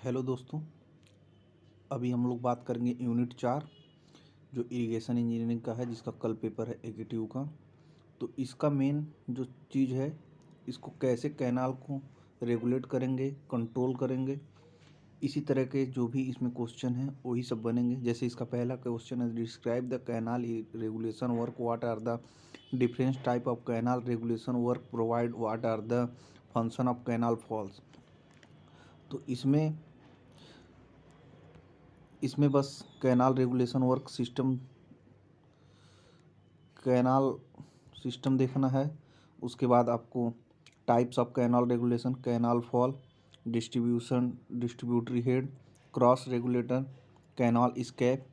Hello दोस्तों, अभी हम लोग बात करेंगे यूनिट 4 जो इरिगेशन इंजीनियरिंग का है, जिसका कल पेपर है एकेटीयू का। तो इसका मेन जो चीज़ है, इसको कैसे कैनाल को रेगुलेट करेंगे, कंट्रोल करेंगे। इसी तरह के जो भी इसमें क्वेश्चन हैं वही सब बनेंगे। जैसे इसका पहला क्वेश्चन है, describe the canal regulation work, what are the different type of canal regulation work provide, what are the function of canal falls. तो इसमें बस कैनाल सिस्टम देखना है। उसके बाद आपको types of canal regulation, canal fall, distributary head, cross regulator, canal escape,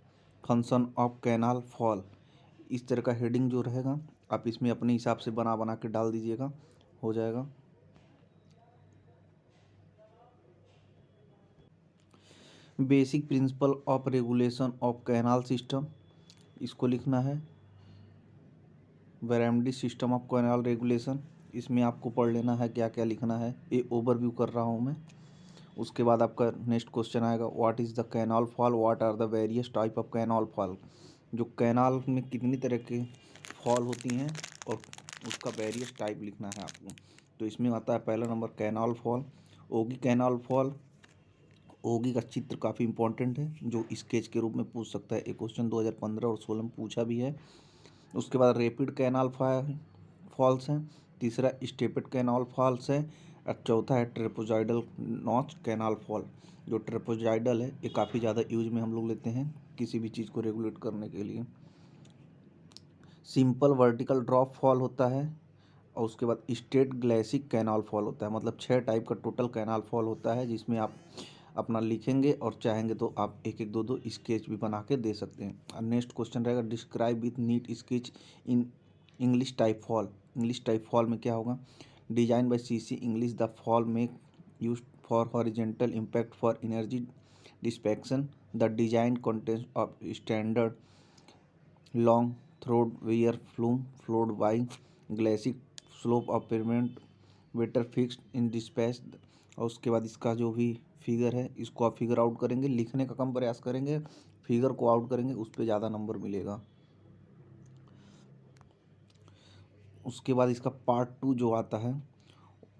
function of canal fall, इस तरह का हेडिंग जो रहेगा आप इसमें अपने हिसाब से बना बना के डाल दीजिएगा, हो जाएगा। Basic principle of regulation of canal system, इसको लिखना है। वेरेमडी सिस्टम ऑफ कैनाल रेगुलेशन, इसमें आपको पढ़ लेना है क्या क्या लिखना है, ये ओवरव्यू कर रहा हूँ मैं। उसके बाद आपका नेक्स्ट क्वेश्चन आएगा, what is the canal fall, what are the various type of canal fall. जो कैनाल में कितनी तरह के फॉल होती हैं और उसका वेरियस टाइप लिखना है आपको। तो इसमें आता है पहला नंबर कैनाल फॉल, ओगी कैनाल फॉल। ओगी का चित्र काफ़ी इंपॉर्टेंट है, जो स्केच के रूप में पूछ सकता है। एक क्वेश्चन 2015 और 16 में पूछा भी है। उसके बाद रैपिड कैनाल फॉल्स हैं, तीसरा स्टेपेड कैनाल फॉल्स है, और चौथा है ट्रेपोजाइडल नॉच कैनाल फॉल। जो ट्रेपोजाइडल है ये काफ़ी ज़्यादा यूज में हम लोग लेते हैं किसी भी चीज़ को रेगुलेट करने के लिए। सिंपल वर्टिकल ड्रॉप फॉल होता है, और उसके बाद स्ट्रेट ग्लेसिक कैनाल फॉल होता है। मतलब 6 टाइप का टोटल कैनाल फॉल होता है, जिसमें आप अपना लिखेंगे और चाहेंगे तो आप एक एक दो दो स्केच भी बना के दे सकते हैं। और नेक्स्ट क्वेश्चन रहेगा, describe with neat sketch in English type fall. English type fall में क्या होगा, design by CC English, the fall make use for horizontal impact for energy dissipation, the design content of standard long throated weir flume flowed by glacis slope of payment water fixed in dispatch. और उसके बाद इसका जो भी figure है इसको आप figure out करेंगे, लिखने का कम प्रयास करेंगे, फिगर को आउट करेंगे, उस पर ज़्यादा नंबर मिलेगा। उसके बाद इसका पार्ट 2 जो आता है,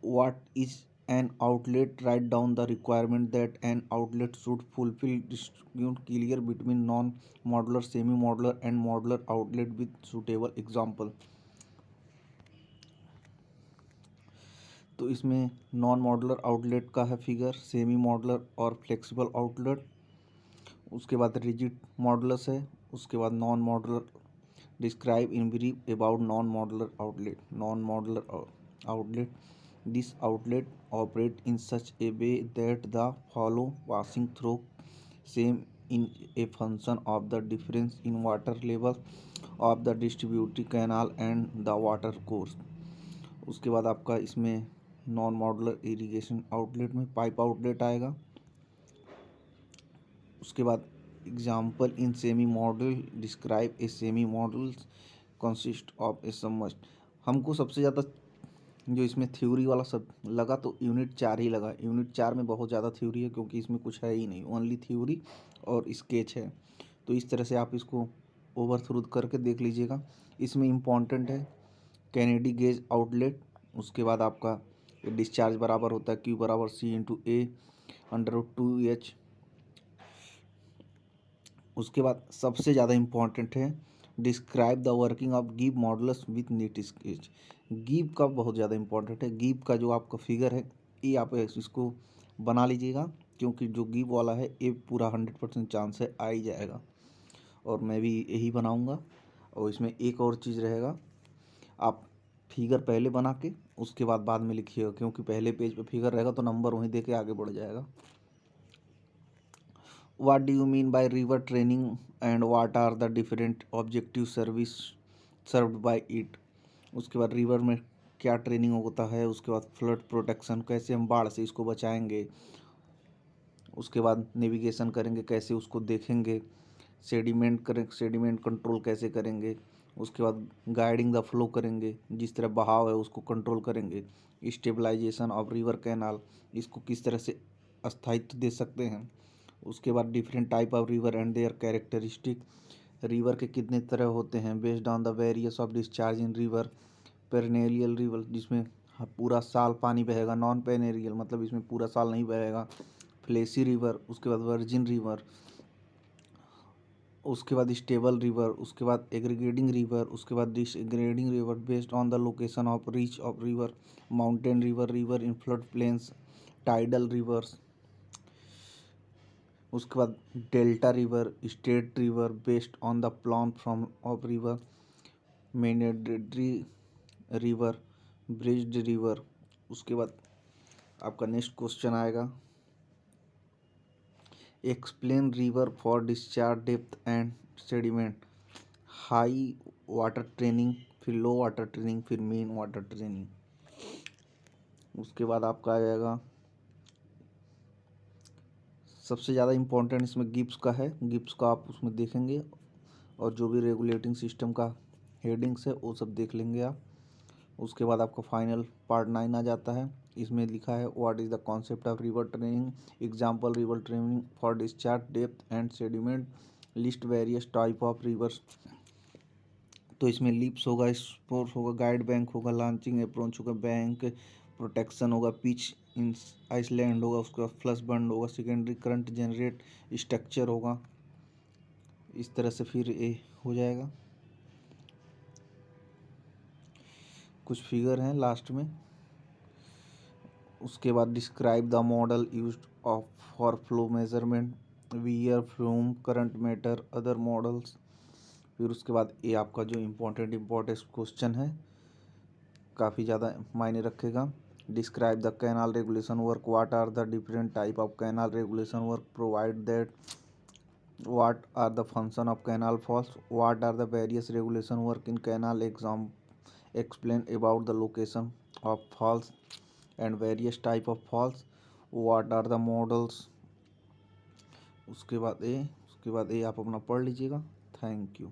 what is an outlet, write down the requirement that an outlet should fulfil, distribute clear between non modular, semi modular and modular outlet with suitable example. तो इसमें नॉन मॉडुलर आउटलेट का है फिगर, सेमी मॉडुलर और flexible outlet. उसके बाद rigid modulus है। उसके बाद non modular, describe in brief about non modular outlet. Non modular outlet, this outlet operate in such A way that the follow passing through same in a function of the difference in water level of the distributive canal and the water course. उसके बाद आपका इसमें non modular irrigation outlet में pipe outlet आएगा। उसके बाद example in semi model, describe a semi model consist of A submerged. हमको सबसे ज़्यादा जो इसमें थ्योरी वाला सब लगा तो यूनिट 4 ही लगा। यूनिट 4 में बहुत ज़्यादा थ्योरी है, क्योंकि इसमें कुछ है ही नहीं, ओनली थ्योरी और स्केच है। तो इस तरह से आप इसको ओवर थ्रू करके देख लीजिएगा। इसमें इम्पॉर्टेंट है कैनेडी गेज आउटलेट। उसके बाद आपका डिस्चार्ज बराबर होता है Q बराबर C × A/√2H। उसके बाद सबसे ज़्यादा इम्पॉर्टेंट है describe the working of give modulus with neat sketch. Give का बहुत ज़्यादा इम्पॉर्टेंट है। गिव का जो आपका फिगर है ये आप इसको बना लीजिएगा, क्योंकि जो गिव वाला है ये पूरा 100% चांस है आ ही जाएगा, और मैं भी यही बनाऊंगा। और इसमें एक और चीज़ रहेगा, आप फिगर पहले बना के उसके बाद में लिखिएगा, क्योंकि पहले पेज पे फिगर रहेगा तो नंबर वहीं दे के आगे बढ़ जाएगा। What do you mean by river training and what are the different objective service served by it? उसके बाद रिवर में क्या ट्रेनिंग होता है। उसके बाद फ्लड प्रोटेक्शन, कैसे हम बाढ़ से इसको बचाएंगे। उसके बाद नेविगेशन करेंगे, कैसे उसको देखेंगे। सेडिमेंट कंट्रोल कैसे करेंगे। उसके बाद गाइडिंग द फ्लो करेंगे, जिस तरह बहाव है उसको कंट्रोल करेंगे। स्टेबलाइजेशन ऑफ रिवर कैनाल, इसको किस तरह से अस्थायित्व दे सकते हैं। उसके बाद different type of river and there characteristic, river के कितने तरह होते हैं based on the various of discharge in river. Perennial river जिसमें पूरा साल पानी बहेगा, नॉन पेरेनियल मतलब इसमें पूरा साल नहीं बहेगा, फ्लेसी रिवर, उसके बाद वर्जिन रिवर, उसके बाद स्टेबल रिवर, उसके बाद एग्रीगेटिंग रिवर, उसके बाद disaggregating river based on the location of reach of river, mountain river, river in flood plains, tidal rivers, उसके बाद delta river, straight river based on the plan form of river, meandering river, braided river. उसके बाद आपका next question आएगा, explain river for discharge depth and sediment, high water training, फिर low water training, फिर mean water training. उसके बाद आपका आ जाएगा, सबसे ज़्यादा इम्पोर्टेंट इसमें गिब्स का है, गिब्स का आप उसमें देखेंगे और जो भी रेगुलेटिंग सिस्टम का हेडिंग्स है वो सब देख लेंगे आप। उसके बाद आपका फाइनल पार्ट 9 आ जाता है। इसमें लिखा है what is the concept of river training, example river training for discharge depth and sediment, list various type of reverse. तो इसमें लिप्स होगा, स्पोर्ट्स होगा, गाइड बैंक होगा, लॉन्चिंग अप्रोच होगा, बैंक प्रोटेक्शन होगा, पिच इन आइसलैंड होगा, उसके बाद फ्लश बंड होगा, सेकेंडरी करंट जनरेट स्ट्रक्चर होगा। इस तरह से फिर ये हो जाएगा। कुछ फिगर हैं लास्ट में। उसके बाद describe the model used of for flow measurement, wear flume current matter other models. फिर उसके बाद ये आपका जो इम्पोर्टेंट क्वेश्चन है, काफ़ी ज़्यादा मायने रखेगा। Describe the canal regulation work, what are the different type of canal regulation work, provide that what are the function of canal falls, what are the various regulation work in canal, explain about the location of falls and various type of falls, what are the models। उसके बाद ये आप अपना पढ़ लीजिएगा। Thank you.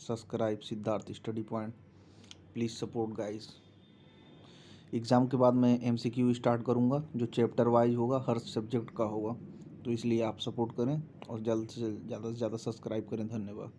Subscribe Siddharth study point, please support guys. Exam के बाद मैं MCQ स्टार्ट करूँगा जो चैप्टर वाइज होगा, हर सब्जेक्ट का होगा, तो इसलिए आप सपोर्ट करें और ज़्यादा से ज़्यादा सब्सक्राइब करें। धन्यवाद।